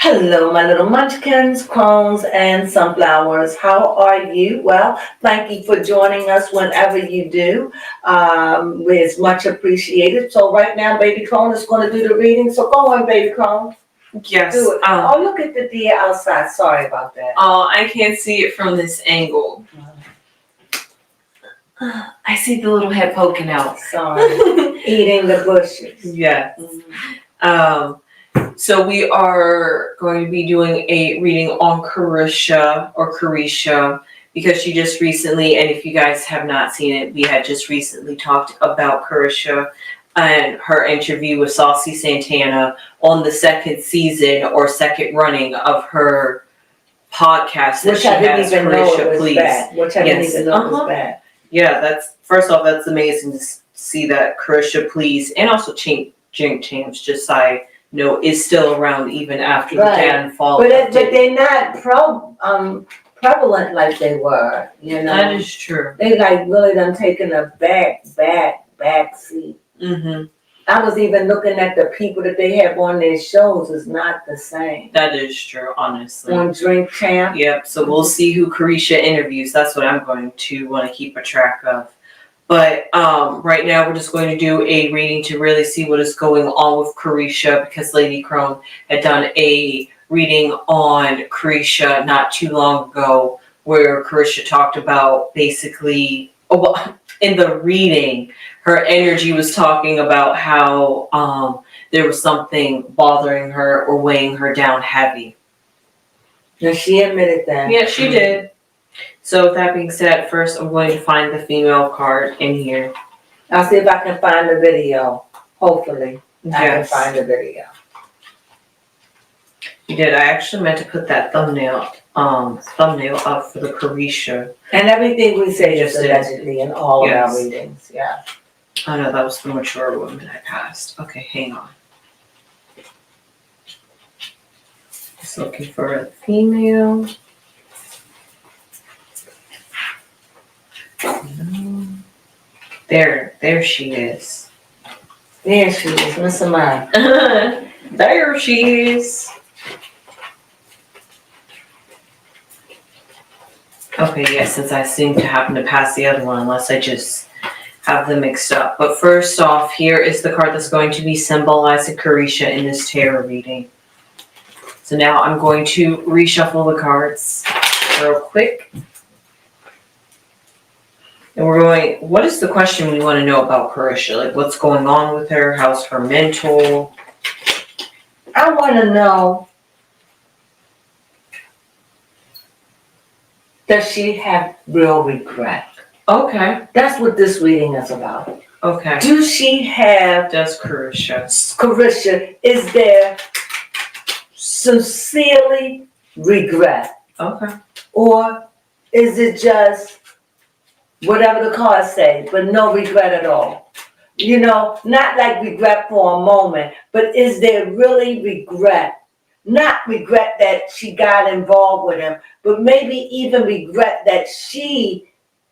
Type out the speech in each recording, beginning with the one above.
Hello, my little munchkins, crones, and sunflowers. How are you? Well, thank you for joining us whenever you do. It's much appreciated. So right now, Baby Crone is going to do the reading. So go on, Baby Crone. Yes. Do it. Oh, look at the deer outside. Sorry about that. Oh, I can't see it from this angle. I see the little head poking out. Sorry. Eating the bushes. Yes. So we are going to be doing a reading on Caresha, because she just recently, and if you guys have not seen it, we had just recently talked about Caresha and her interview with Saucy Santana on the second season or second running of her podcast that she has, Caresha Please. Which I didn't even know was bad. Yeah, that's first off, that's amazing to see that Caresha Please and also Jink Champs, just I know, is still around even after the downfall. But they're not prevalent like they were, you know. That is true. They like really done taken a back seat. Mm-hmm. I was even looking at the people that they have on their shows is not the same. That is true, honestly. On Drink Champ. Yep, so we'll see who Caresha interviews. That's what I'm going to want to keep a track of. But right now we're just going to do a reading to really see what is going on with Caresha, because Lady Crone had done a reading on Caresha not too long ago where Caresha talked about basically, in the reading, her energy was talking about how there was something bothering her or weighing her down heavy. And she admitted that. Yeah, she did. So with that being said, first I'm going to find the female card in here. I'll see if I can find the video. Hopefully, I can find the video. You did. I actually meant to put that thumbnail up for the Caresha. And everything we say is allegedly in all of our readings. Yeah. Oh no, that was the mature one that I passed. Okay, hang on. Just looking for a female. There she is. There she is, Miss Amaya. There she is. Okay, yeah, since I seem to happen to pass the other one, unless I just have them mixed up. But first off, here is the card that's going to be symbolizing Caresha in this tarot reading. So now I'm going to reshuffle the cards real quick. And we're going, what is the question we want to know about Caresha? Like, what's going on with her? How's her mental? I want to know, does she have real regret? Okay. That's what this reading is about. Okay. Does Caresha, is there sincerely regret? Okay. Or is it just whatever the cards say, but no regret at all? You know, not like regret for a moment, but is there really regret? Not regret that she got involved with him, but maybe even regret that she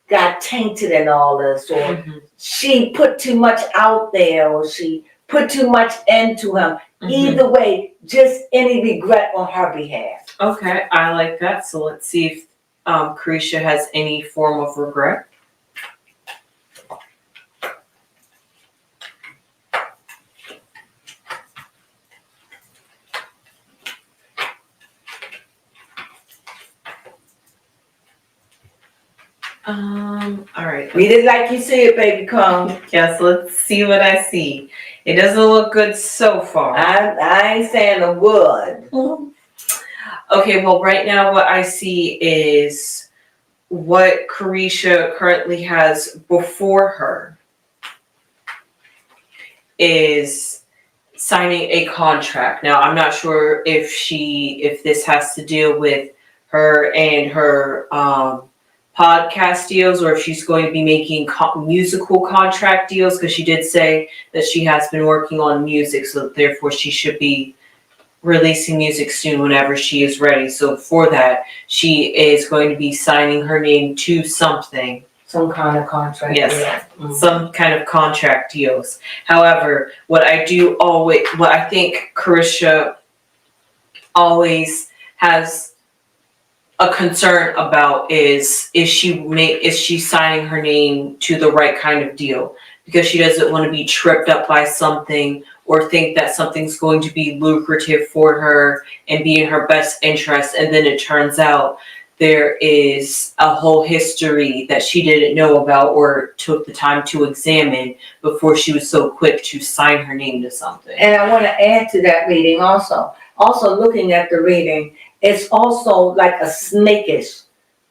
got tainted in all this, or she put too much out there, or she put too much into him. Either way, just any regret on her behalf. Okay, I like that. So let's see if Caresha has any form of regret. All right. Read it like you see it, baby Crone. Yes, let's see what I see. It doesn't look good so far. I ain't saying a word. Okay, well, right now what I see is what Caresha currently has before her is signing a contract. Now, I'm not sure if this has to deal with her and her podcast deals, or if she's going to be making musical contract deals, because she did say that she has been working on music, so therefore she should be releasing music soon whenever she is ready. So for that, she is going to be signing her name to something. Some kind of contract. Yes, some kind of contract deals. However, what I think Caresha always has a concern about is she signing her name to the right kind of deal, because she doesn't want to be tripped up by something or think that something's going to be lucrative for her and be in her best interest, and then it turns out there is a whole history that she didn't know about or took the time to examine before she was so quick to sign her name to something. And I want to add to that reading also. Also looking at the reading, it's also like a snakish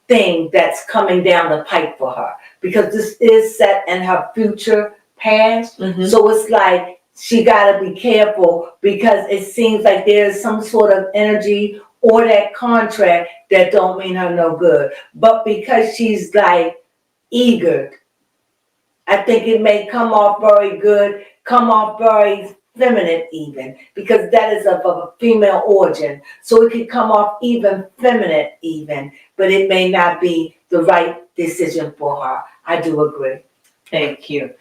thing that's coming down the pipe for her, because this is set in her future past. Mhm. So it's like she got to be careful, because it seems like there's some sort of energy or that contract that don't mean her no good. But because she's like eager, I think it may come off very good, come off very feminine even, because that is of a female origin. So it could come off even feminine even, but it may not be the right decision for her. I do agree. Thank you.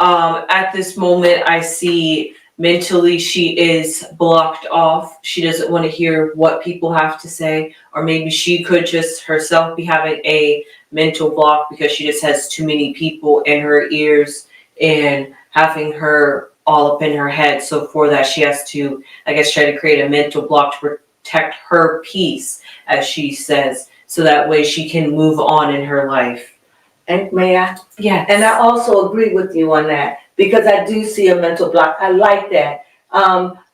At this moment, I see mentally she is blocked off. She doesn't want to hear what people have to say, or maybe she could just herself be having a mental block because she just has too many people in her ears and having her all up in her head. So for that, she has to, I guess, try to create a mental block to protect her peace, as she says, so that way she can move on in her life. And may I? Yes. And I also agree with you on that, because I do see a mental block. I like that.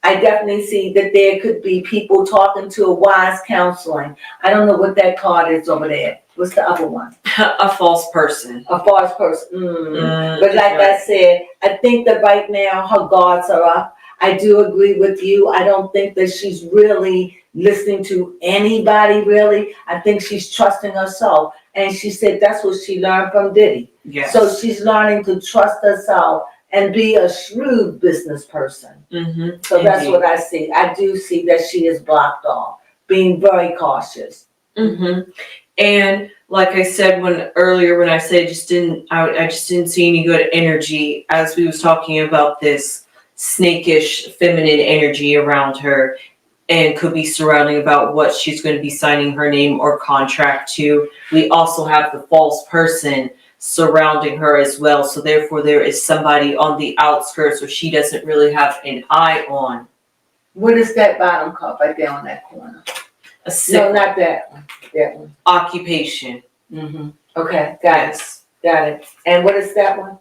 I definitely see that there could be people talking to a wise counseling. I don't know what that card is over there. What's the other one? A false person. A false person. But like I said, I think that right now her guards are up. I do agree with you. I don't think that she's really listening to anybody, really. I think she's trusting herself. And she said that's what she learned from Diddy. Yes. So she's learning to trust herself and be a shrewd business person. Mm-hmm. So that's what I see. I do see that she is blocked off, being very cautious. Mm-hmm. And like I said earlier when I said I just didn't see any good energy as we was talking about this snakish feminine energy around her, and could be surrounding about what she's going to be signing her name or contract to. We also have the false person surrounding her as well. So therefore there is somebody on the outskirts, or she doesn't really have an eye on. What is that bottom cup right there on that corner? No, not that one. That one. Occupation. Mm-hmm. Okay, got it. And what is that one?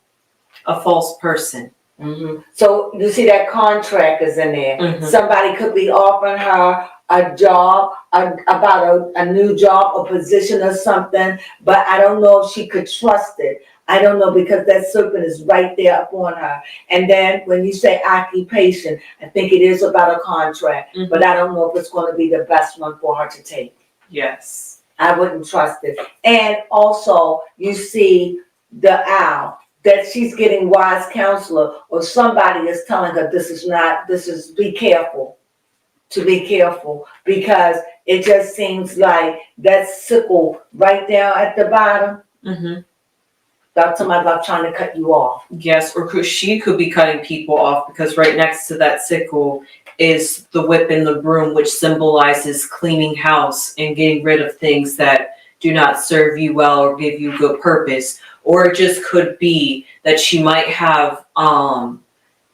A false person. Mm-hmm. So you see that contract is in there. Mm-hmm. Somebody could be offering her a job, about a new job or position or something, but I don't know if she could trust it. I don't know, because that serpent is right there upon her. And then when you say occupation, I think it is about a contract, Mm-hmm. but I don't know if it's going to be the best one for her to take. Yes. I wouldn't trust it. And also you see the owl, that she's getting wise counselor, or somebody is telling her be careful, because it just seems like that sickle right down at the bottom. Mm-hmm. That's somebody about trying to cut you off. Yes, or she could be cutting people off, because right next to that sickle is the whip and the broom, which symbolizes cleaning house and getting rid of things that do not serve you well or give you good purpose. Or it just could be that she might have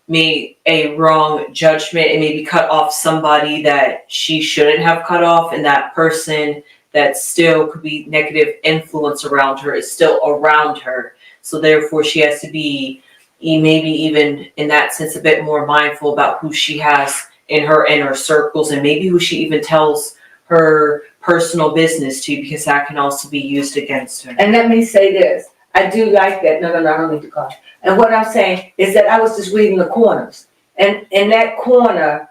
made a wrong judgment and maybe cut off somebody that she shouldn't have cut off, and that person that still could be negative influence around her is still around her. So therefore she has to be maybe even in that sense a bit more mindful about who she has in her inner circles, and maybe who she even tells her personal business to, because that can also be used against her. And let me say this. I do like that. No, I don't need to call. And what I'm saying is that I was just reading the corners. And in that corner,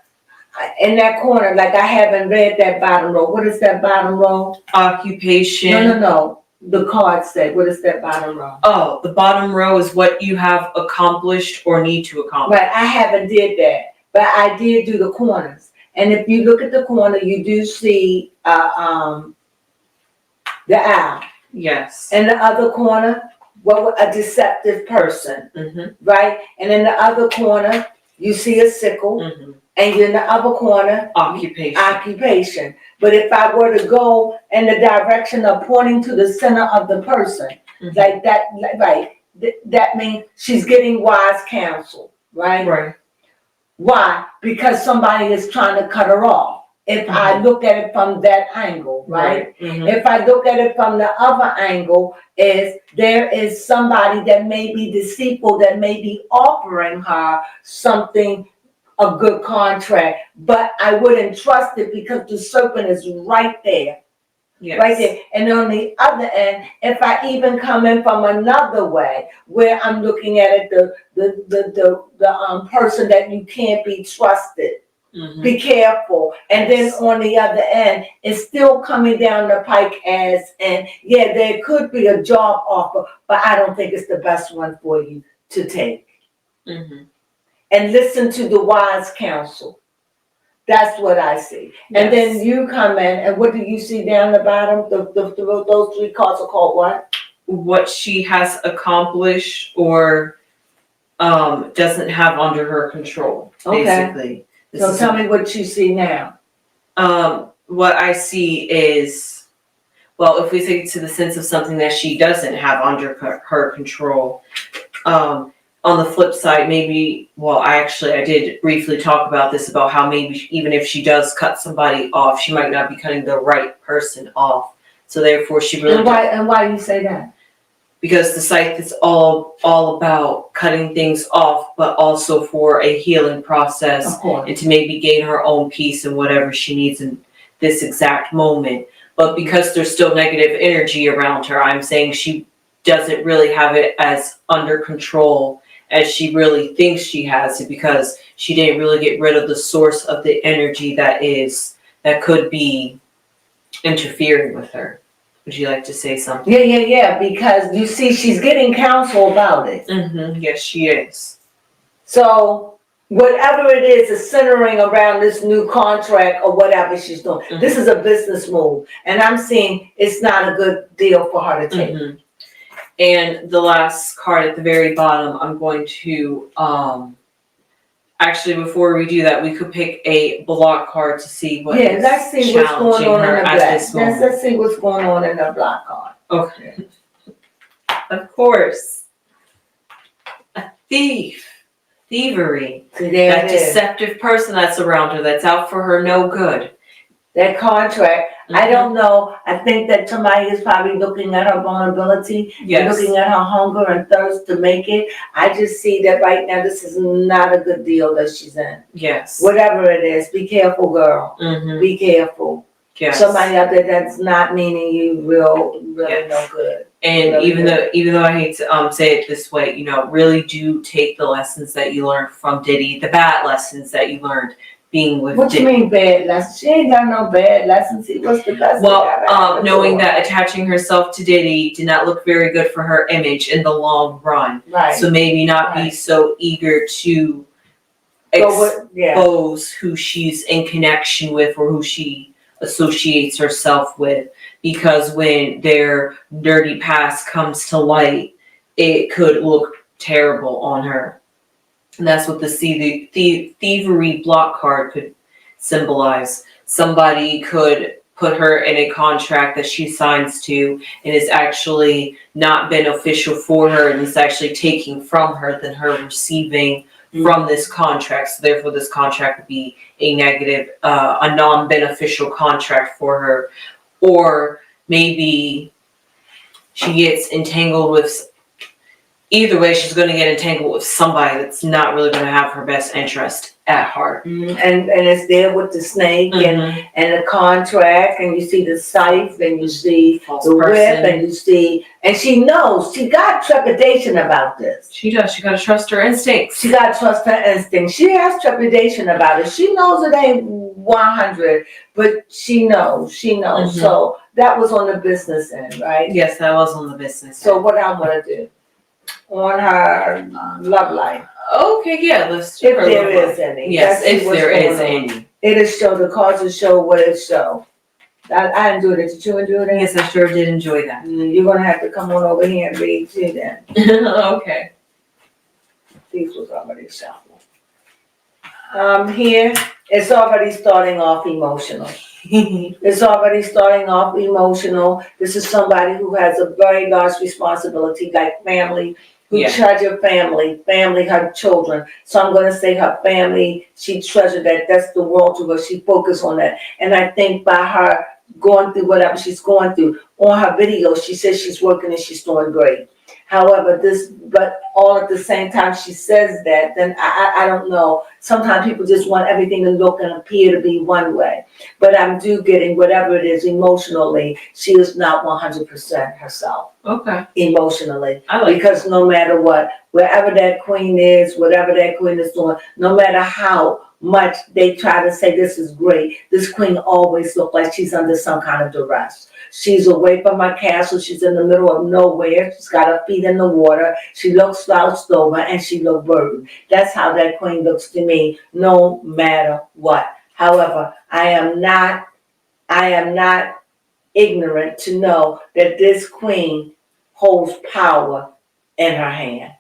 like I haven't read that bottom row. What is that bottom row? Occupation. No. The card said, what is that bottom row? Oh, the bottom row is what you have accomplished or need to accomplish. Right, I haven't did that, but I did do the corners. And if you look at the corner, you do see the owl. Yes. In the other corner, a deceptive person, Mm-hmm. right? And in the other corner, you see a sickle. Mm-hmm. and you're in the other corner, occupation. But if I were to go in the direction of pointing to the center of the person, Mhm. like that, that means she's getting wise counsel, right? Right. Why? Because somebody is trying to cut her off. If I look at it from that angle, right? Mhm. If I look at it from the other angle, is there is somebody that may be deceitful, that may be offering her something, a good contract, but I wouldn't trust it because the serpent is right there. Yes. Right there. And on the other end, if I even come in from another way, where I'm looking at it, the person that you can't be trusted. Mhm. Be careful. And then on the other end, it's still coming down the pike and yeah, there could be a job offer, but I don't think it's the best one for you to take. Mhm. And listen to the wise counsel. That's what I see. Yes. And then you come in, and what do you see down the bottom? Those three cards are called what? What she has accomplished or doesn't have under her control, Okay. basically. So tell me what you see now. What I see is, well, if we take it to the sense of something that she doesn't have under her control, on the flip side, maybe, well, I did briefly talk about this, about how maybe even if she does cut somebody off, she might not be cutting the right person off. So therefore she really And why do you say that? Because the scythe is all about cutting things off, but also for a healing process. Of course. And to maybe gain her own peace and whatever she needs in this exact moment. But because there's still negative energy around her, I'm saying she doesn't really have it as under control as she really thinks she has it, because she didn't really get rid of the source of the energy that could be interfering with her. Would you like to say something? Yeah, because you see, she's getting counsel about it. Mm-hmm. Yes, she is. So whatever it is centering around this new contract or whatever she's doing. Mm-hmm. This is a business move, and I'm seeing it's not a good deal for her to take. Mm-hmm. And the last card at the very bottom, I'm going to, actually, before we do that, we could pick a block card to see what is let's see what's going on in the black. Let's see what's going on in the block card. Okay. Of course. A thief. Thievery. See, there that it is. Deceptive person that's around her, that's out for her no good. That contract, I don't know. I think that somebody is probably looking at her vulnerability, Yes. looking at her hunger and thirst to make it. I just see that right now this is not a good deal that she's in. Yes. Whatever it is, be careful, girl. Mm-hmm. Be careful. Yes. Somebody out there that's not meaning you really Yes. no good. And really even though I hate to say it this way, really do take the lessons that you learned from Diddy, the bad lessons that you learned being with What Diddy. you mean bad lessons? She ain't got no bad lessons. He was the best. Well, knowing that attaching herself to Diddy did not look very good for her image in the long run. Right. So maybe not be so eager to expose who she's in connection with or who she associates herself with. Because when their dirty past comes to light, it could look terrible on her. And that's what the thievery block card could symbolize. Somebody could put her in a contract that she signs to and is actually not beneficial for her, and it's actually taking from her than her receiving from this contract. So therefore this contract would be a negative, a non-beneficial contract for her. Or maybe she gets entangled with, either way, she's going to get entangled with somebody that's not really going to have her best interest at heart. Mm-hmm. And it's there with the snake and the contract, and you see the scythe, and you see the whip, and you see, and she knows, she got trepidation about this. She does. She got to trust her instincts. She got to trust her instincts. She has trepidation about it. She knows it ain't 100, but she knows. Mm-hmm. So that was on the business end, right? Yes, that was on the business So what I'm going to do on her love life. Okay, yeah, let's. If there is any. Yes, if there is any. It'll show, the cards will show what it show. I enjoyed it. Did you enjoy that? Yes, I sure did enjoy that. You're going to have to come on over here and read too then. Okay. These was already shuffled. Here, it's already starting off emotional. It's already starting off emotional. This is somebody who has a very large responsibility, like family, who Yeah. treasure family, her children. So I'm gonna say her family, she treasured that. That's the world to her. She focused on that. And I think by her going through whatever she's going through, on her video, she says she's working and she's doing great. However, but all at the same time she says that, then I don't know. Sometimes people just want everything to look and appear to be one way. But I'm getting whatever it is emotionally, she is not 100% herself. Okay. Emotionally. I like Because no matter what, wherever that queen is, whatever that queen is doing, no matter how much they try to say this is great, this queen always looks like she's under some kind of duress. She's away from her castle. She's in the middle of nowhere. She's got her feet in the water. She looks slouched over and she looks burdened. That's how that queen looks to me, no matter what. However, I am not ignorant to know that this queen holds power in her hand.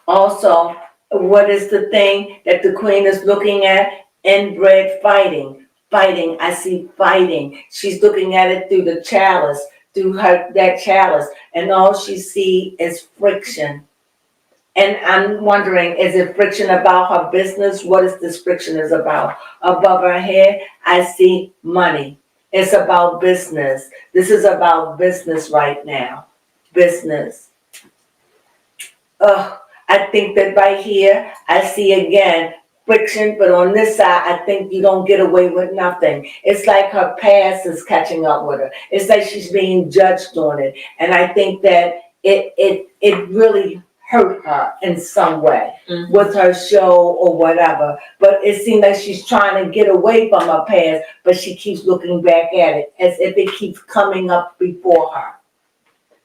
Also, what is the thing that the queen is looking at? Inbred fighting. I see fighting. She's looking at it through the chalice, that chalice, and all she sees is friction. And I'm wondering, is it friction about her business? What is this friction is about? Above her head, I see money. It's about business. This is about business right now. Business. I think that right here, I see again friction, but on this side, I think you don't get away with nothing. It's like her past is catching up with her. It's like she's being judged on it. And I think that it really hurt her in some way with her show or whatever. But it seems like she's trying to get away from her past, but she keeps looking back at it as if it keeps coming up before her.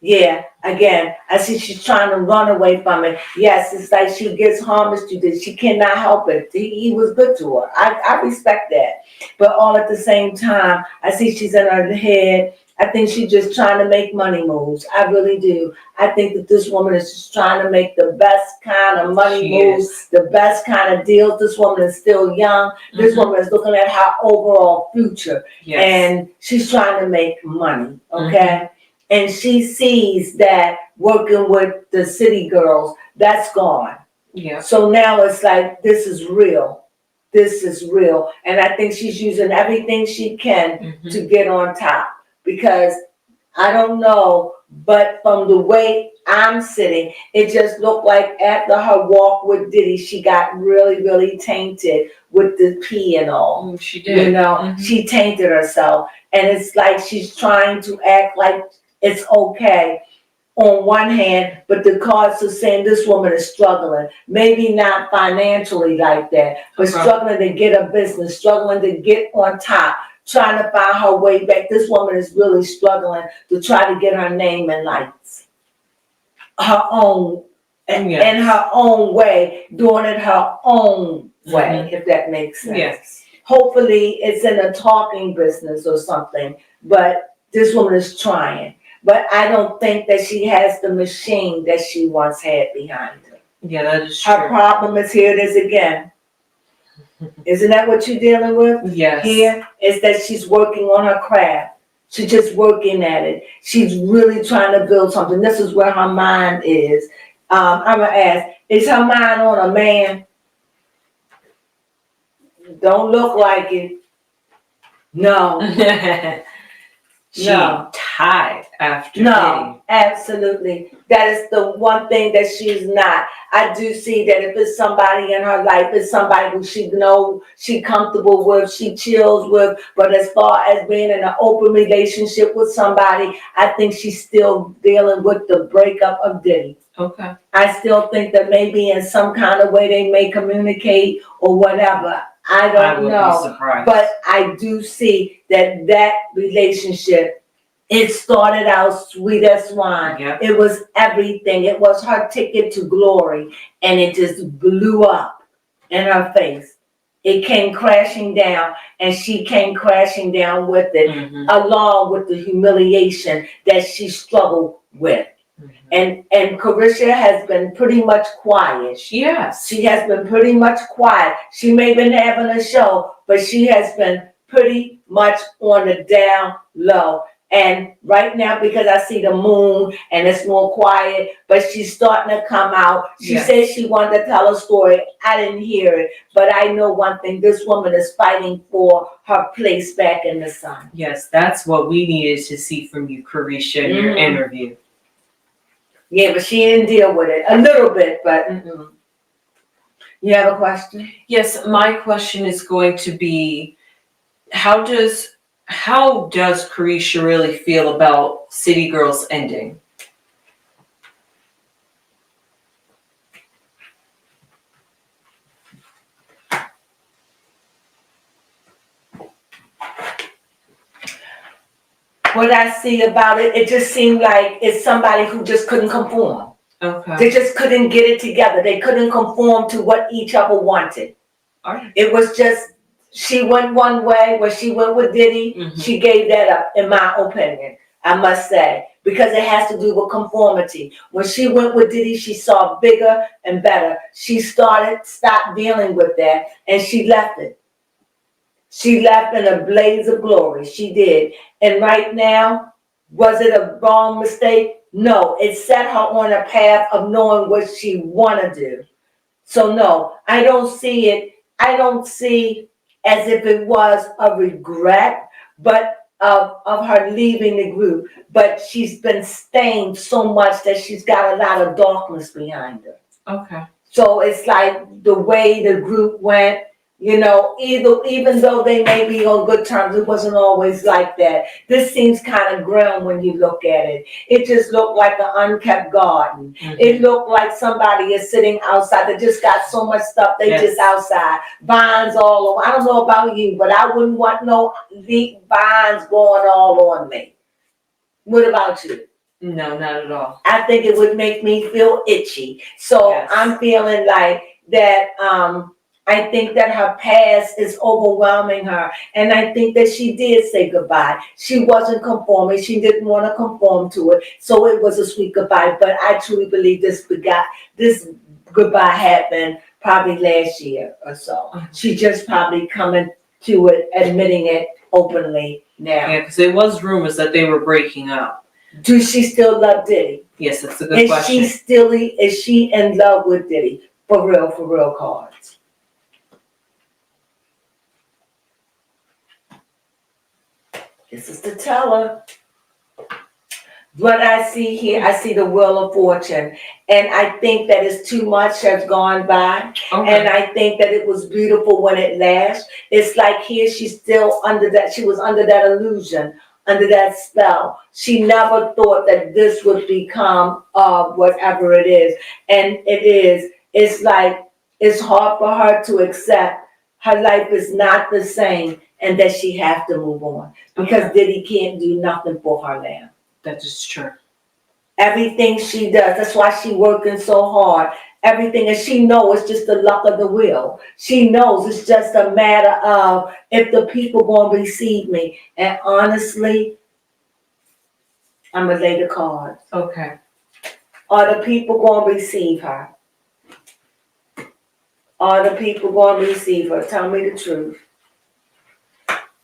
Yeah, again, I see she's trying to run away from it. Yes, it's like she gets homage to this. She cannot help it. He was good to her. I respect that. But all at the same time, I see she's in her head. I think she's just trying to make money moves. I really do. I think that this woman is just trying to make the best kind of money moves, the best kind of deals. This woman is still young. This woman is looking at her overall future. Yes. And she's trying to make money, okay? And she sees that working with the city girls, that's gone. Yeah. So now it's like, this is real. This is real. And I think she's using everything she can to get on top. Because I don't know, but from the way I'm sitting, it just looked like after her walk with Diddy, she got really, really tainted with the pee and all. She did. You know, she tainted herself. And it's like she's trying to act like it's okay on one hand, but the cards are saying this woman is struggling. Maybe not financially like that, but struggling to get a business, struggling to get on top, trying to find her way back. This woman is really struggling to try to get her name in lights. Her own, in her own way, doing it her own way, if that makes sense. Yes. Hopefully it's in a talking business or something, but this woman is trying. But I don't think that she has the machine that she once had behind her. Yeah, that is true. Her problem is, here it is again. Isn't that what you're dealing with? Yes. Here is that she's working on her craft. She's just working at it. She's really trying to build something. This is where her mind is. I'm going to ask, is her mind on a man? Don't look like it. No. She tied after dating. Absolutely. That is the one thing that she's not. I do see that if it's somebody in her life, it's somebody who she knows she's comfortable with, she chills with, but as far as being in an open relationship with somebody, I think she's still dealing with the breakup of Diddy. Okay. I still think that maybe in some kind of way they may communicate or whatever. I don't know, but I do see that relationship, it started out sweet as wine. Yep. It was everything. It was her ticket to glory, and it just blew up in her face. It came crashing down, and she came crashing down with it, along with the humiliation that she struggled with. And Caresha has been pretty much quiet. Yes. She has been pretty much quiet. She may have been having a show, but she has been pretty much on the down low. And right now, because I see the moon and it's more quiet, but she's starting to come out. She Yes. said she wanted to tell a story. I didn't hear it, but I know one thing: this woman is fighting for her place back in the sun. Yes, that's what we needed to see from you, Caresha, in your interview. Yeah, but she didn't deal with it. A little bit, but You have a question? Yes, my question is going to be, how does Caresha really feel about City Girls ending? What I see about it, it just seemed like it's somebody who just couldn't conform. Okay. They just couldn't get it together. They couldn't conform to what each other wanted. All right. It was just, she went one way. When she went with Diddy, she gave that up, in my opinion, I must say, because it has to do with conformity. When she went with Diddy, she saw bigger and better. She stopped dealing with that, and she left it. She left in a blaze of glory. She did. And right now, was it a wrong mistake? No, it set her on a path of knowing what she want to do. So no, I don't see it. I don't see as if it was a regret, but of her leaving the group. But she's been stained so much that she's got a lot of darkness behind her. Okay. So it's like the way the group went, even though they may be on good terms, it wasn't always like that. This seems kind of grim when you look at it. It just looked like an unkept garden. It looked like somebody is sitting outside. They just got so much stuff. They just outside. Vines all over. I don't know about you, but I wouldn't want no vines going all on me. What about you? No, not at all. I think it would make me feel itchy. So I'm feeling like that. I think that her past is overwhelming her. And I think that she did say goodbye. She wasn't conforming. She didn't want to conform to it. So it was a sweet goodbye. But I truly believe this goodbye happened probably last year or so. She just probably coming to it, admitting it openly now. Yeah, because there was rumors that they were breaking up. Do she still love Diddy? Yes, that's a good question. Is she in love with Diddy? For real cards. This is the teller. What I see here, I see the Wheel of Fortune. And I think that it's too much has gone by. Okay. And I think that it was beautiful when it lasts. It's like here she's still under that, she was under that illusion, under that spell. She never thought that this would become whatever it is. And it is. It's like, it's hard for her to accept her life is not the same and that she have to move on. Because Diddy can't do nothing for her now. That is true. Everything she does, that's why she working so hard. Everything, and she knows it's just the luck of the wheel. She knows it's just a matter of if the people gonna receive me. And honestly, I'm gonna lay the cards. Okay. Are the people gonna receive her? Are the people gonna receive her? Tell me the truth.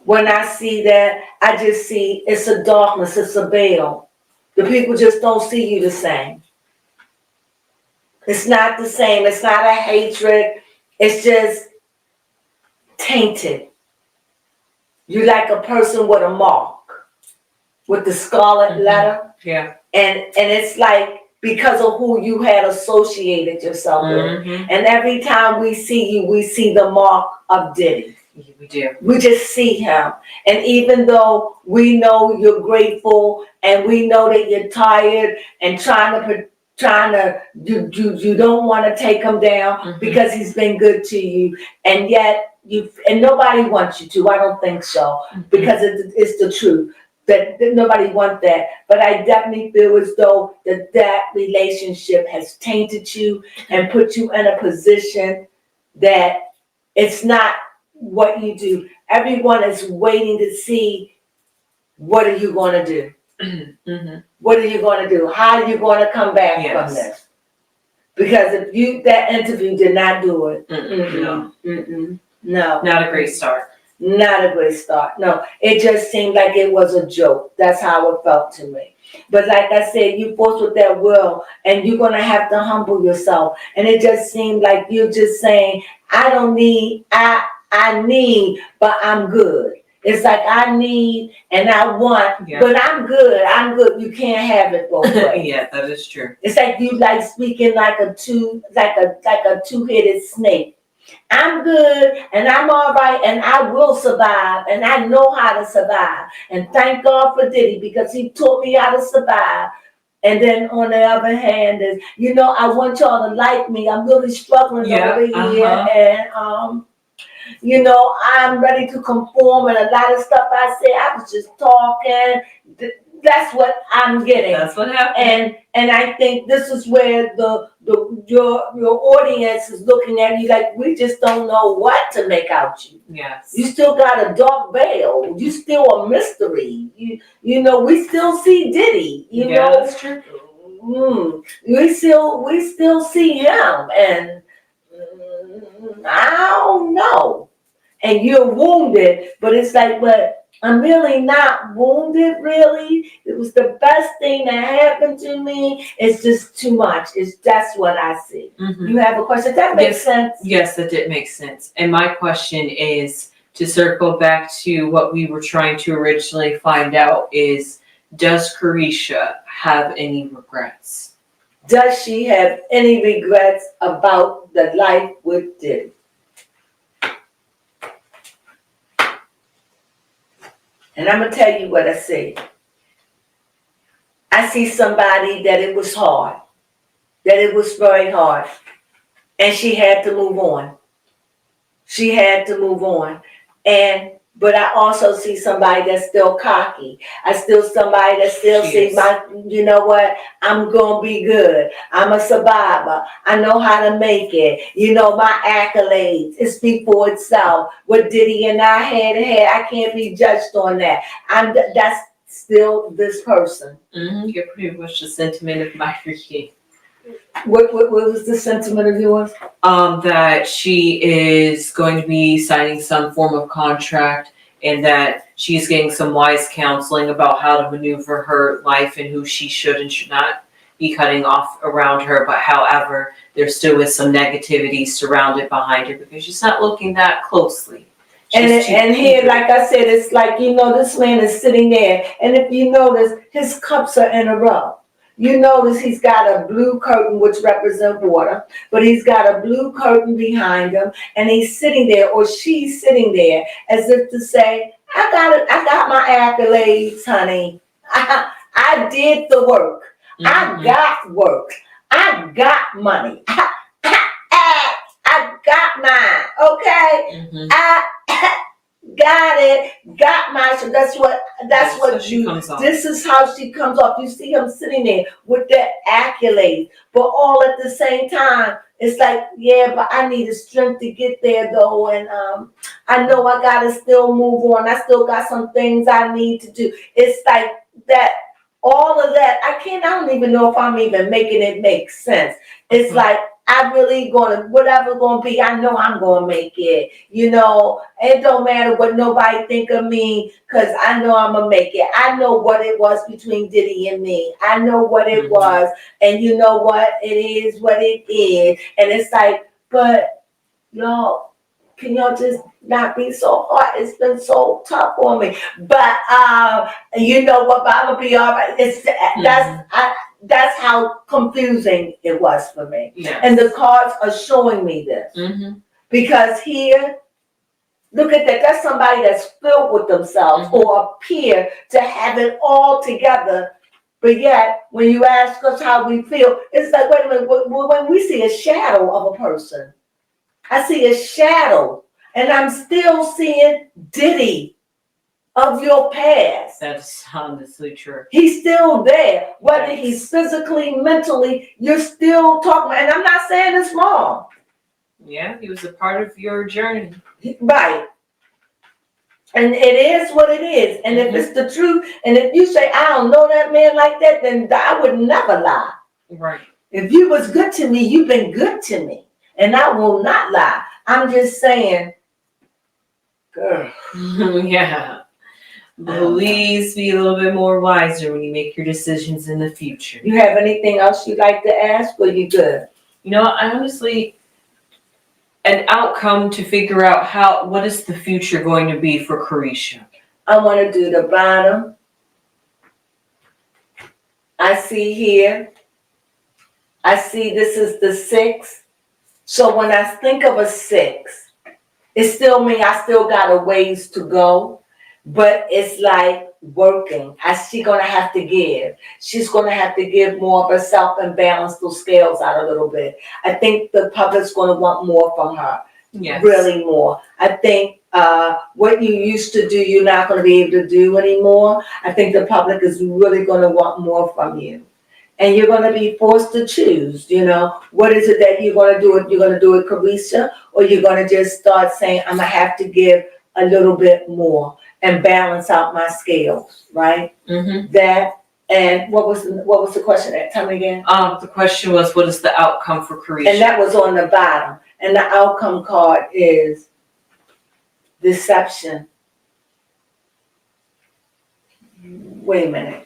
When I see that, I just see it's a darkness, it's a veil. The people just don't see you the same. It's not the same. It's not a hatred. It's just tainted. You're like a person with a mark, with the scarlet letter. Yeah. And it's like because of who you had associated yourself with. And every time we see you, we see the mark of Diddy. We do. We just see him. And even though we know you're grateful and we know that you're tired and you don't want to take him down because he's been good to you. And yet and nobody wants you to. I don't think so. Because it's the truth. That nobody wants that. But I definitely feel as though that relationship has tainted you and put you in a position that it's not what you do. Everyone is waiting to see what are you going to do. what are you going to do? How are you going to come back from this? Because if that interview did not do it, no. Not a great start. Not a great start. No, it just seemed like it was a joke. That's how it felt to me. But like I said, you forced with that will, and you're gonna have to humble yourself. And it just seemed like you're just saying, I don't need, I need, but I'm good. It's like I need and I want, but I'm good. I'm good. You can't have it both ways. Yeah, that is true. It's like you like speaking like a two-headed snake. I'm good and I'm all right and I will survive and I know how to survive. And thank God for Diddy because he taught me how to survive. And then on the other hand is, I want y'all to like me. I'm really struggling over here and I'm ready to conform, and a lot of stuff I say, I was just talking. That's what I'm getting. That's what happened. And I think this is where your audience is looking at you like, we just don't know what to make out you. Yes. You still got a dark veil. You still a mystery. We still see Diddy. You know. That's true. We still see him, and I don't know. And you're wounded, but it's like, but I'm really not wounded, really. It was the best thing that happened to me. It's just too much. That's what I see. Mm-hmm. You have a question? That makes sense? Yes, that did make sense. And my question is, to circle back to what we were trying to originally find out is, does Caresha have any regrets? Does she have any regrets about the life with Diddy? And I'm going to tell you what I see. I see somebody that it was hard, that it was very hard, and she had to move on. She had to move on. But I also see somebody that's still cocky. I still somebody that still see you know what, I'm going to be good. I'm a survivor. I know how to make it. My accolades, it speaks for itself. What Diddy and I had, I can't be judged on that. That's still this person. Mm-hmm. You're pretty much the sentiment of my reading. What was the sentiment of yours? That she is going to be signing some form of contract, and that she's getting some wise counseling about how to maneuver her life and who she should and should not be cutting off around her. But however, there still is some negativity surrounded behind her because she's not looking that closely. And here, like I said, it's like, this man is sitting there, and if you notice, his cups are in a row. You notice he's got a blue curtain, which represents water, but he's got a blue curtain behind him, and he's sitting there, or she's sitting there, as if to say, I got my accolades, honey. I did the work. Mm-hmm. I got work. I got money. I got mine, okay? Mm-hmm. I got it, got mine. So that's what she comes off. This is how she comes off. You see him sitting there with that accolade, but all at the same time, it's like, yeah, but I need the strength to get there though, and I know I gotta still move on. I still got some things I need to do. It's like that. All of that, I don't even know if I'm even making it make sense. It's like, I'm really whatever gonna be, I know I'm gonna make it. It don't matter what nobody think of me, because I know I'm gonna make it. I know what it was between Diddy and me. I know what it was, and you know what? It is what it is. And it's like, but y'all, can y'all just not be so hard? It's been so tough on me. But you know what? But I'm gonna be all right. That's how confusing it was for me. Yes. And the cards are showing me this. Mm-hmm. Because here, look at that. That's somebody that's filled with themselves, or appear to have it all together. But yet, when you ask us how we feel, it's like, wait a minute, when we see a shadow of a person, I see a shadow, and I'm still seeing Diddy of your past. That's honestly true. He's still there. Whether he's physically, mentally, you're still talking. And I'm not saying it's wrong. Yeah, he was a part of your journey. Right. And it is what it is. And if it's the truth, and if you say, I don't know that man like that, then I would never lie. Right. If you was good to me, you've been good to me. And I will not lie. I'm just saying, girl. Yeah. Please be a little bit more wiser when you make your decisions in the future. You have anything else you'd like to ask, or you good? You know, I honestly, an outcome to figure out what is the future going to be for Caresha. I want to do the bottom. I see here. I see this is the 6. So when I think of a 6, it still means I still got a ways to go, but it's like working. She's gonna have to give. She's gonna have to give more of herself and balance those scales out a little bit. I think the public's gonna want more from her. Yes. Really more. I think what you used to do, you're not gonna be able to do anymore. I think the public is really gonna want more from you. And you're going to be forced to choose, what is it that you're going to do? You're going to do it, Caresha, or you're going to just start saying, I'm going to have to give a little bit more and balance out my scales, right? Mm-hmm. That, and what was the question? Tell me again. The question was, what is the outcome for Caresha? And that was on the bottom. And the outcome card is deception. Wait a minute.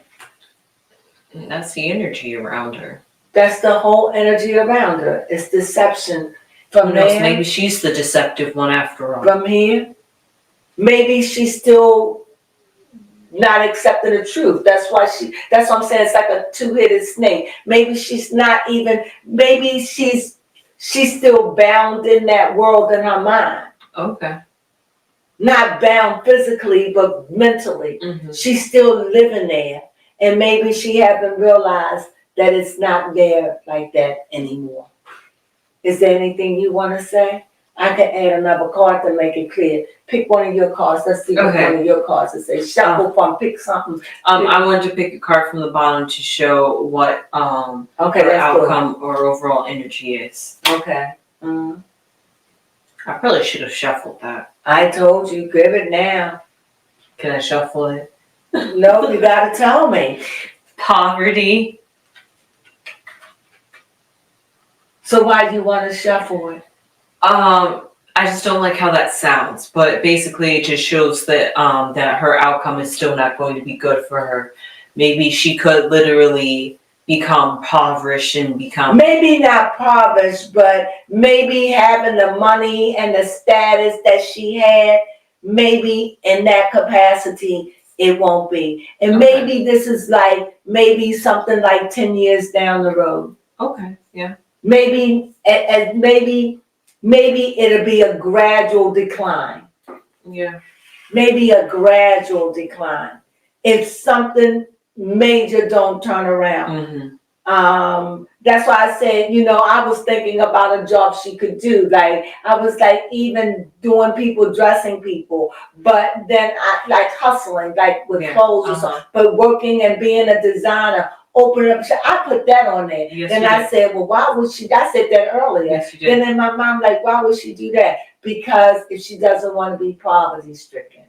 That's the energy around her. That's the whole energy around her. It's deception. From there, maybe she's the deceptive one after all. From here, maybe she's still not accepting the truth. That's what I'm saying. It's like a 2-headed snake. Maybe she's not even, maybe she's still bound in that world in her mind. Okay. Not bound physically, but mentally. Mm-hmm. She's still living there. And maybe she haven't realized that it's not there like that anymore. Is there anything you want to say? I can add another card to make it clear. Pick one of your cards. Let's see what one of your cards is. Say shuffle from, pick something. I wanted to pick a card from the bottom to show what her outcome or overall energy is. Okay. Mm-hmm. I probably should have shuffled that. I told you, give it now. Can I shuffle it? No, you gotta tell me. Poverty. So why do you want to shuffle it? I just don't like how that sounds, but basically it just shows that that her outcome is still not going to be good for her. Maybe she could literally become impoverished and become... Maybe not impoverished, but maybe having the money and the status that she had, maybe in that capacity, it won't be. And maybe this is like, maybe something like 10 years down the road. Okay, yeah. Maybe it'll be a gradual decline. Yeah. Maybe a gradual decline. If something major don't turn around. Mm-hmm. That's why I said, I was thinking about a job she could do. Like, I was like even doing people, dressing people, but then I like hustling, like with clothes or something, but working and being a designer, opening up. I put that on there. Yes, then I said, well, why would she? I said that earlier. Yes, you did. Then in my mind, like, why would she do that? Because if she doesn't want to be poverty stricken,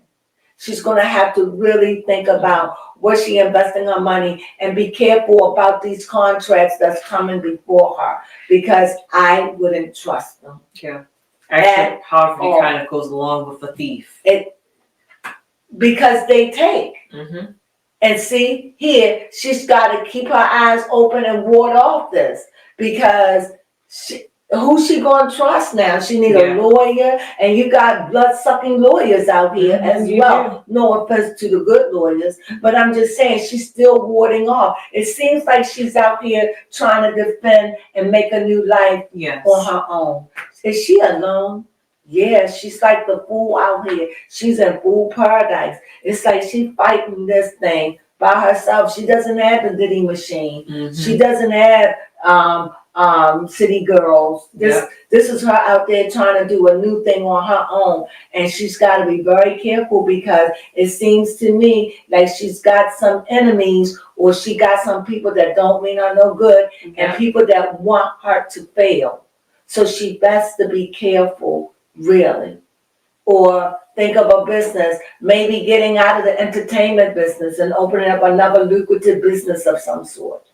she's going to have to really think about where she investing her money and be careful about these contracts that's coming before her, because I wouldn't trust them. Yeah. Actually, poverty kind of goes along with a thief. Because they take. Mm-hmm. And see, here, she's got to keep her eyes open and ward off this, because who's she going to trust now? She need a lawyer, and you got blood-sucking lawyers out here as well. No offense to the good lawyers, but I'm just saying she's still warding off. It seems like she's out here trying to defend and make a new life on her own. Is she alone? Yeah, she's like the fool out here. She's in fool paradise. It's like she's fighting this thing by herself. She doesn't have the Diddy machine. Mm-hmm. She doesn't have city girls. This is her out there trying to do a new thing on her own. And she's got to be very careful, because it seems to me like she's got some enemies, or she got some people that don't mean her no good, and people that want her to fail. So she best to be careful, really. or think of a business, maybe getting out of the entertainment business and opening up another lucrative business of some sort.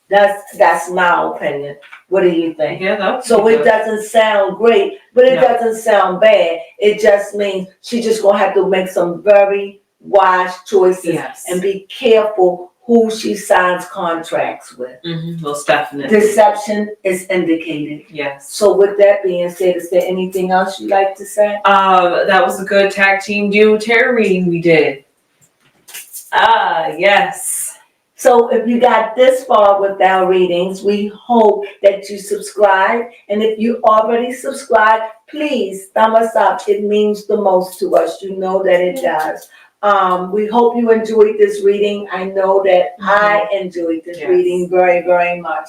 That's my opinion. What do you think? Yeah, that's So it doesn't sound great, but it No. doesn't sound bad. It just means she just gonna have to make some very wise choices Yes. and be careful who she signs contracts with. Most definitely. Deception is indicated. Yes. So with that being said, is there anything else you'd like to say? That was a good tag team duo tarot reading we did. Yes. So if you got this far with our readings, we hope that you subscribe. And if you already subscribed, please thumb us up. It means the most to us. You know that it does. We hope you enjoyed this reading. I know that I enjoyed this reading very, very much.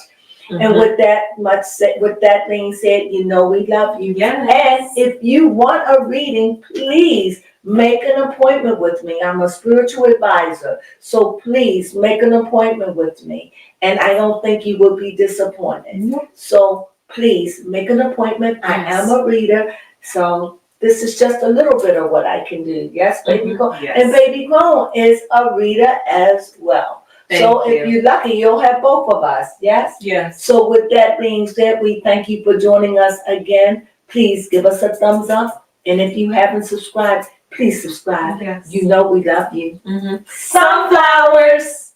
And with that being said, you know we love you. Yes. And if you want a reading, please make an appointment with me. I'm a spiritual advisor. So please make an appointment with me. And I don't think you will be disappointed. So please make an appointment. I am a reader. So this is just a little bit of what I can do. Yes, Baby Crone? Yes. And Baby Crone is a reader as well. So if you're lucky, you'll have both of us. Yes? Yes. So with that being said, we thank you for joining us again. Please give us a thumbs up. And if you haven't subscribed, please subscribe. Yes. You know we love you. Sunflowers.